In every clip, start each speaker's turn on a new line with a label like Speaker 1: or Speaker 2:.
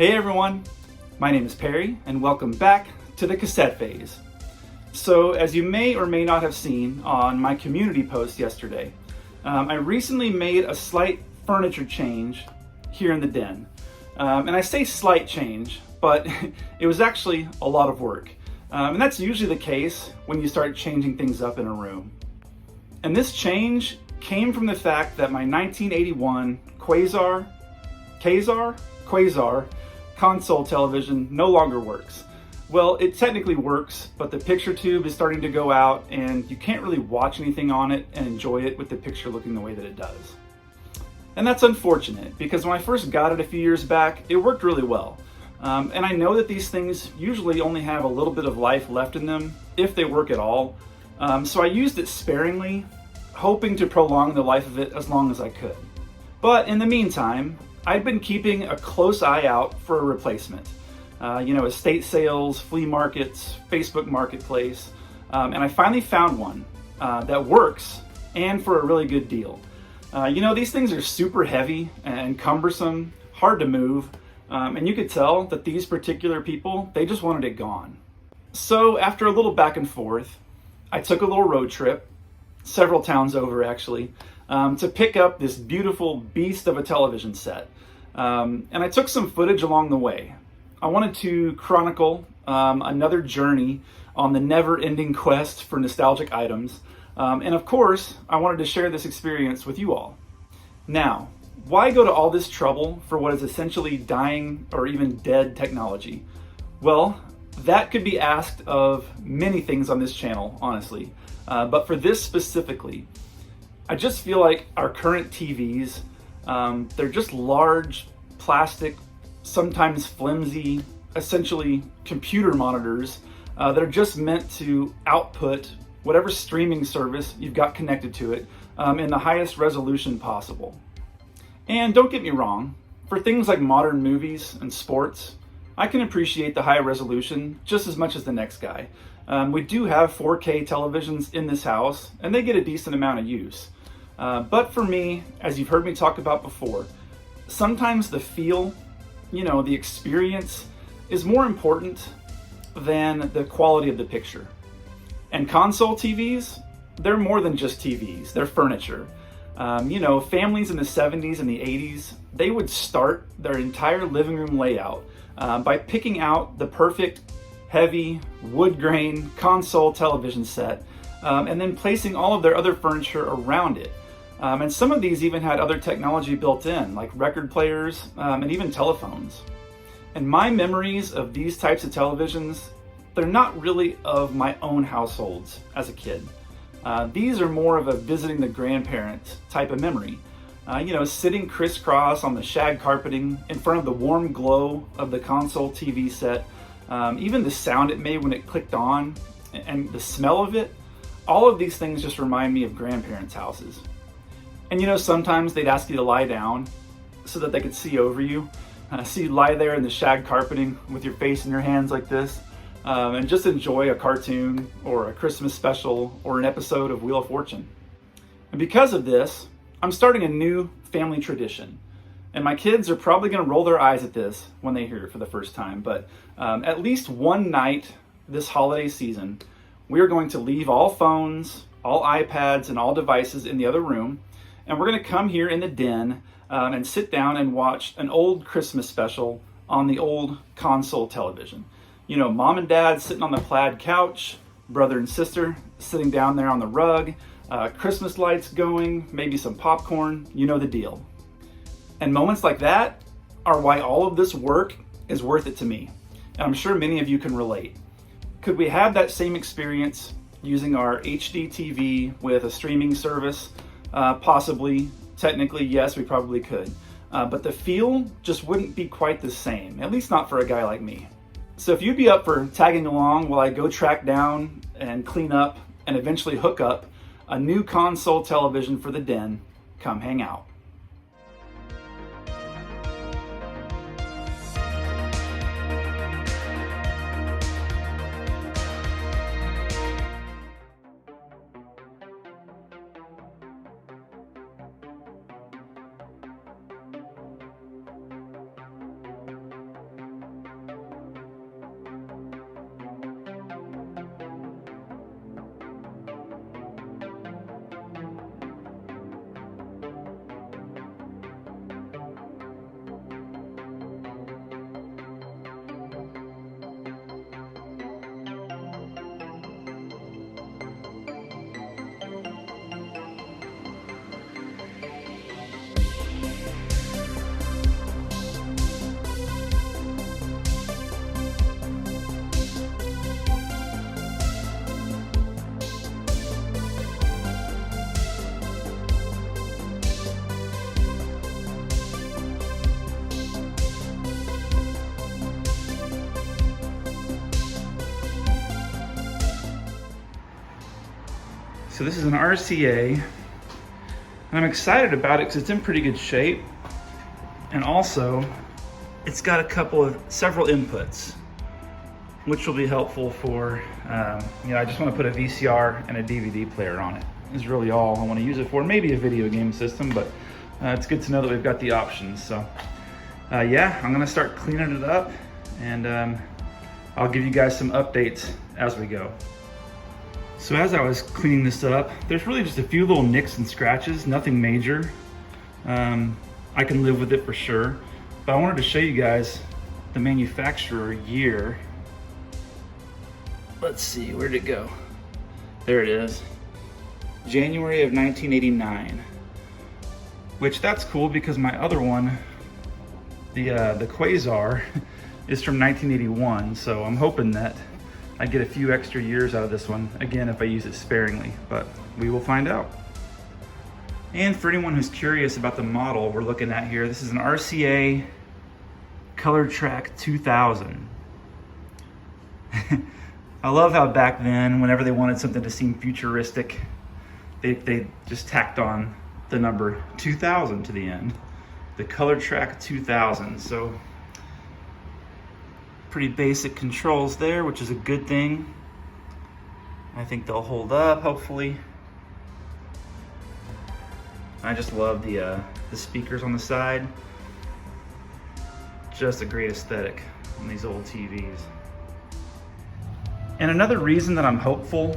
Speaker 1: Hey everyone, my name is Perry and welcome back to the cassette phase. So as you may or may not have seen on my community post yesterday, I recently made a slight furniture change here in the den. And I say slight change, but it was actually a lot of work. And that's usually the case when you start changing things up in a room. And this change came from the fact that my 1981 Quasar console television no longer works. Well, it technically works, but the picture tube is starting to go out and you can't really watch anything on it and enjoy it with the picture looking the way that it does. And that's unfortunate because when I first got it a few years back, it worked really well. And I know that these things usually only have a little bit of life left in them, if they work at all. So I used it sparingly, hoping to prolong the life of it as long as I could. But in the meantime, I'd been keeping a close eye out for a replacement. Estate sales, flea markets, Facebook Marketplace, and I finally found one that works and for a really good deal. These things are super heavy and cumbersome, hard to move, and you could tell that these particular people, they just wanted it gone. So after a little back and forth, I took a little road trip, several towns over actually, to pick up this beautiful beast of a television set. And I took some footage along the way. I wanted to chronicle another journey on the never-ending quest for nostalgic items. And of course, I wanted to share this experience with you all. Now, why go to all this trouble for what is essentially dying or even dead technology? Well, that could be asked of many things on this channel, honestly. But for this specifically, I just feel like our current TVs, they're just large, plastic, sometimes flimsy, essentially computer monitors that are just meant to output whatever streaming service you've got connected to it in the highest resolution possible. And don't get me wrong, for things like modern movies and sports, I can appreciate the high resolution just as much as the next guy. We do have 4K televisions in this house, and they get a decent amount of use. But for me, as you've heard me talk about before, sometimes the feel, the experience is more important than the quality of the picture. And console TVs, they're more than just TVs, they're furniture. Families in the 70s and the 80s, they would start their entire living room layout by picking out the perfect, heavy, wood grain console television set and then placing all of their other furniture around it. And some of these even had other technology built in, like record players and even telephones. And my memories of these types of televisions, they're not really of my own households as a kid. These are more of a visiting the grandparents type of memory. Sitting crisscross on the shag carpeting in front of the warm glow of the console TV set, even the sound it made when it clicked on, and the smell of it, all of these things just remind me of grandparents' houses. And sometimes they'd ask you to lie down so that they could see over you. So you lie there in the shag carpeting with your face in your hands like this, and just enjoy a cartoon or a Christmas special or an episode of Wheel of Fortune. And because of this, I'm starting a new family tradition. And my kids are probably going to roll their eyes at this when they hear it for the first time, but at least one night this holiday season, we are going to leave all phones, all iPads, and all devices in the other room. And we're going to come here in the den and sit down and watch an old Christmas special on the old console television. Mom and dad sitting on the plaid couch, brother and sister sitting down there on the rug, Christmas lights going, maybe some popcorn, you know the deal. And moments like that are why all of this work is worth it to me. And I'm sure many of you can relate. Could we have that same experience using our HD TV with a streaming service? Possibly. Technically, yes, we probably could. But the feel just wouldn't be quite the same, at least not for a guy like me. So if you'd be up for tagging along while I go track down and clean up and eventually hook up a new console television for the den, come hang out. So this is an RCA, and I'm excited about it because it's in pretty good shape. And also, it's got several inputs, which will be helpful for, I just want to put a VCR and a DVD player on it. Is really all I want to use it for. Maybe a video game system, but it's good to know that we've got the options. So yeah, I'm gonna start cleaning it up, and I'll give you guys some updates as we go. So as I was cleaning this up, there's really just a few little nicks and scratches, nothing major. I can live with it for sure, but I wanted to show you guys the manufacturer year. Let's see, where'd it go? There it is. January of 1989. Which that's cool because my other one, the Quasar, is from 1981. So I'm hoping that I get a few extra years out of this one, again, if I use it sparingly, but we will find out. And for anyone who's curious about the model we're looking at here, this is an RCA Colortrak 2000. I love how back then, whenever they wanted something to seem futuristic, they just tacked on the number 2000 to the end. The Colortrak 2000. So pretty basic controls there, which is a good thing. I think they'll hold up, hopefully. I just love the speakers on the side. Just a great aesthetic on these old TVs. And another reason that I'm hopeful,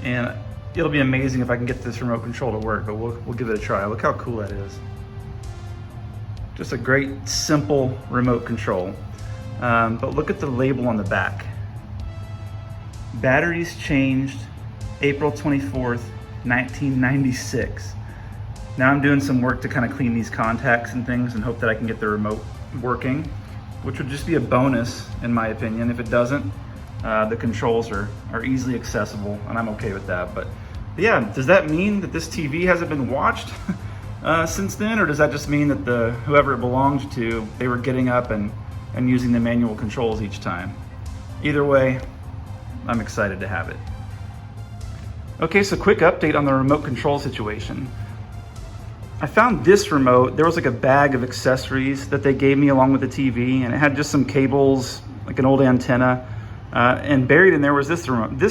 Speaker 1: and it'll be amazing if I can get this remote control to work, but we'll give it a try. Look how cool that is. Just a great, simple remote control. But look at the label on the back. Batteries changed April 24th, 1996. Now I'm doing some work to kind of clean these contacts and things and hope that I can get the remote working, which would just be a bonus in my opinion. If it doesn't, the controls are easily accessible, and I'm okay with that. But yeah, does that mean that this TV hasn't been watched since then, or does that just mean that whoever it belonged to, they were getting up and using the manual controls each time? Either way, I'm excited to have it. Okay, so quick update on the remote control situation. I found this remote, there was like a bag of accessories that they gave me along with the TV, and it had just some cables, like an old antenna, and buried in there was this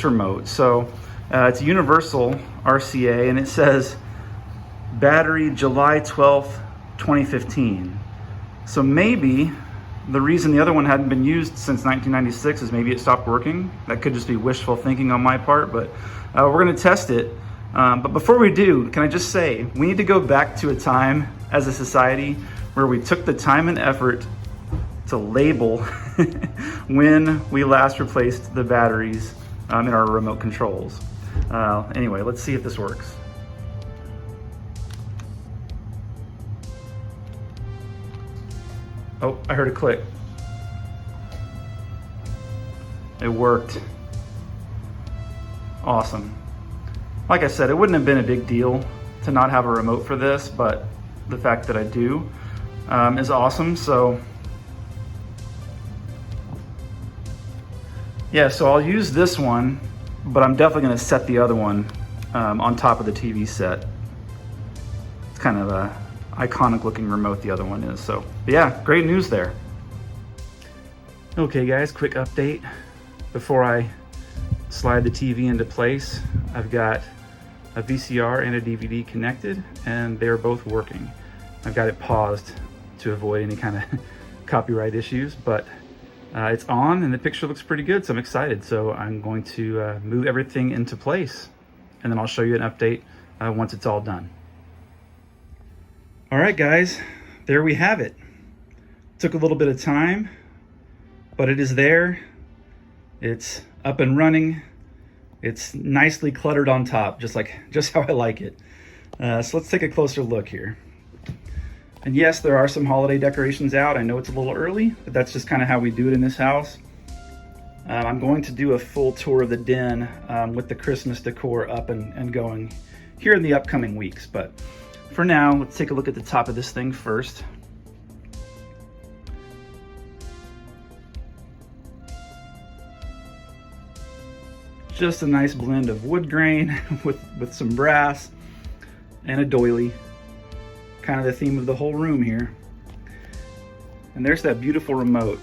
Speaker 1: remote. So it's a universal RCA, and it says battery July 12th, 2015. So maybe the reason the other one hadn't been used since 1996 is maybe it stopped working. That could just be wishful thinking on my part, but we're gonna test it. But before we do, can I just say, we need to go back to a time as a society where we took the time and effort to label when we last replaced the batteries in our remote controls. Anyway, let's see if this works. Oh, I heard a click. It worked. Awesome. Like I said, it wouldn't have been a big deal to not have a remote for this, but the fact that I do is awesome. So yeah, so I'll use this one, but I'm definitely gonna set the other one on top of the TV set. It's kind of a iconic looking remote, the other one is. So yeah, great news there. Okay guys, quick update. Before I slide the TV into place, I've got a VCR and a DVD connected, and they're both working. I've got it paused to avoid any kind of copyright issues, but it's on and the picture looks pretty good, so I'm excited. So I'm going to move everything into place, and then I'll show you an update once it's all done. All right guys, there we have it. Took a little bit of time, but it is there. It's up and running. It's nicely cluttered on top, just how I like it. So let's take a closer look here. And yes, there are some holiday decorations out. I know it's a little early, but that's just kind of how we do it in this house. I'm going to do a full tour of the den with the Christmas decor up and going here in the upcoming weeks. But for now, let's take a look at the top of this thing first. Just a nice blend of wood grain with some brass and a doily. Kind of the theme of the whole room here. And there's that beautiful remote.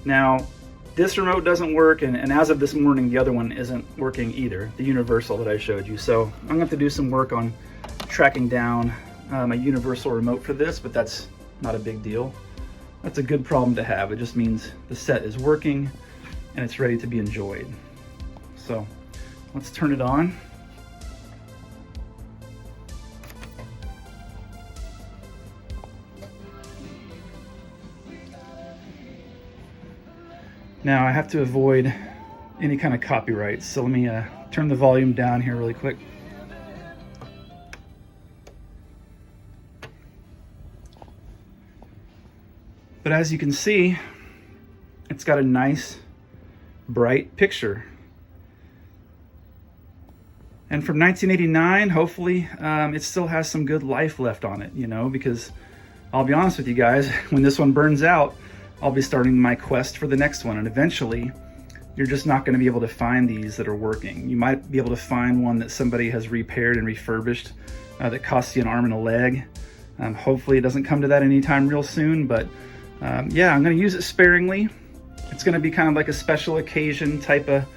Speaker 1: Now, this remote doesn't work, and as of this morning, the other one isn't working either, the universal that I showed you. So I'm gonna have to do some work on tracking down a universal remote for this, but that's not a big deal. That's a good problem to have. It just means the set is working and it's ready to be enjoyed. So let's turn it on. Now I have to avoid any kind of copyright, so let me turn the volume down here really quick. But as you can see, it's got a nice, bright picture. And from 1989, hopefully, it still has some good life left on it, you know, because I'll be honest with you guys, when this one burns out, I'll be starting my quest for the next one, and eventually you're just not going to be able to find these that are working. You might be able to find one that somebody has repaired and refurbished that costs you an arm and a leg. Hopefully it doesn't come to that anytime real soon, but yeah, I'm going to use it sparingly. It's going to be kind of like a special occasion type of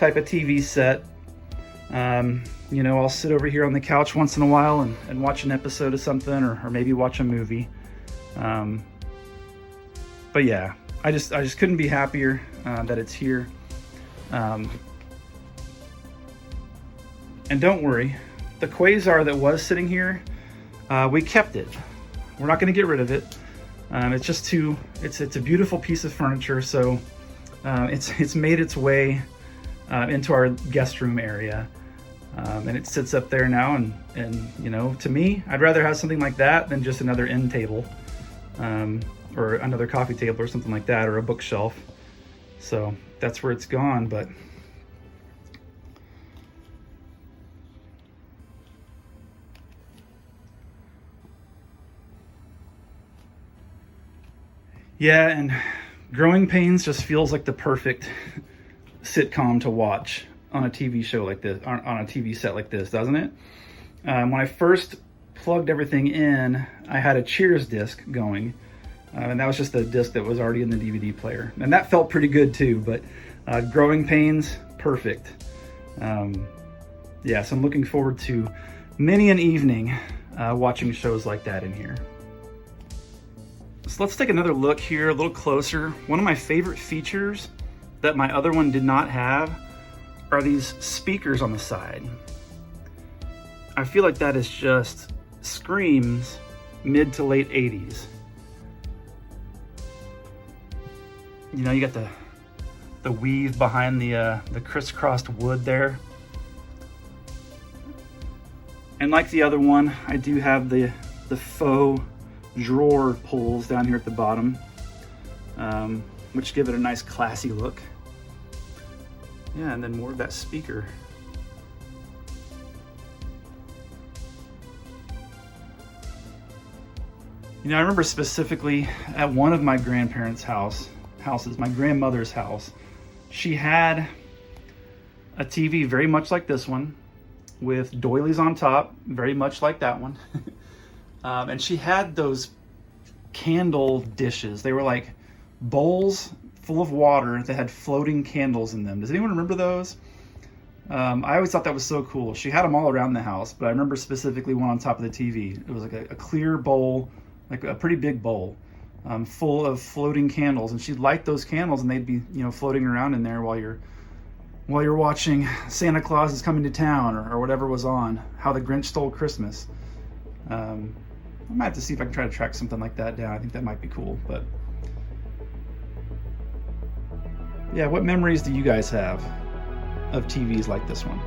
Speaker 1: TV set. You know, I'll sit over here on the couch once in a while and watch an episode of something, or maybe watch a movie. But yeah, I just couldn't be happier that it's here. And don't worry, the Quasar that was sitting here, we kept it. We're not going to get rid of it. It's just it's a beautiful piece of furniture, so it's made its way into our guest room area, and it sits up there now. And you know, to me, I'd rather have something like that than just another end table. Or another coffee table or something like that, or a bookshelf. So that's where it's gone. But yeah, and Growing Pains just feels like the perfect sitcom to watch on a TV show like this, on a TV set like this, doesn't it? When I first plugged everything in, I had a Cheers disc going. And that was just the disc that was already in the DVD player. And that felt pretty good too, but Growing Pains, perfect. Yeah, so I'm looking forward to many an evening watching shows like that in here. So let's take another look here, a little closer. One of my favorite features that my other one did not have are these speakers on the side. I feel like that is just screams mid to late 80s. You know, you got the weave behind the crisscrossed wood there. And like the other one, I do have the faux drawer pulls down here at the bottom, which give it a nice classy look. Yeah, and then more of that speaker. You know, I remember specifically at one of my grandparents' houses, my grandmother's house, she had a TV very much like this one, with doilies on top, very much like that one. And she had those candle dishes. They were like bowls full of water that had floating candles in them. Does anyone remember those? I always thought that was so cool. She had them all around the house, but I remember specifically one on top of the TV. It was like a clear bowl, like a pretty big bowl, full of floating candles, and she'd light those candles and they'd be, you know, floating around in there while you're watching Santa Claus is Coming to Town, or whatever was on, How the Grinch Stole Christmas. I might have to see if I can try to track something like that down. I think that might be cool. But yeah, what memories do you guys have of TVs like this one?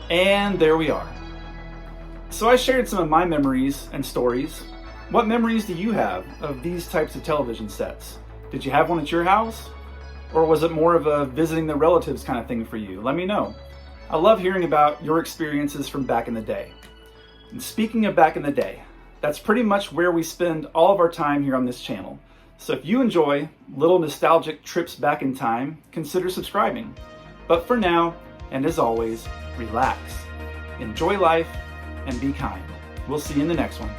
Speaker 1: And there we are. So I shared some of my memories and stories. What memories do you have of these types of television sets? Did you have one at your house? Or was it more of a visiting the relatives kind of thing for you? Let me know. I love hearing about your experiences from back in the day. And speaking of back in the day, that's pretty much where we spend all of our time here on this channel. So if you enjoy little nostalgic trips back in time, consider subscribing. But for now, and as always, relax, enjoy life, and be kind. We'll see you in the next one.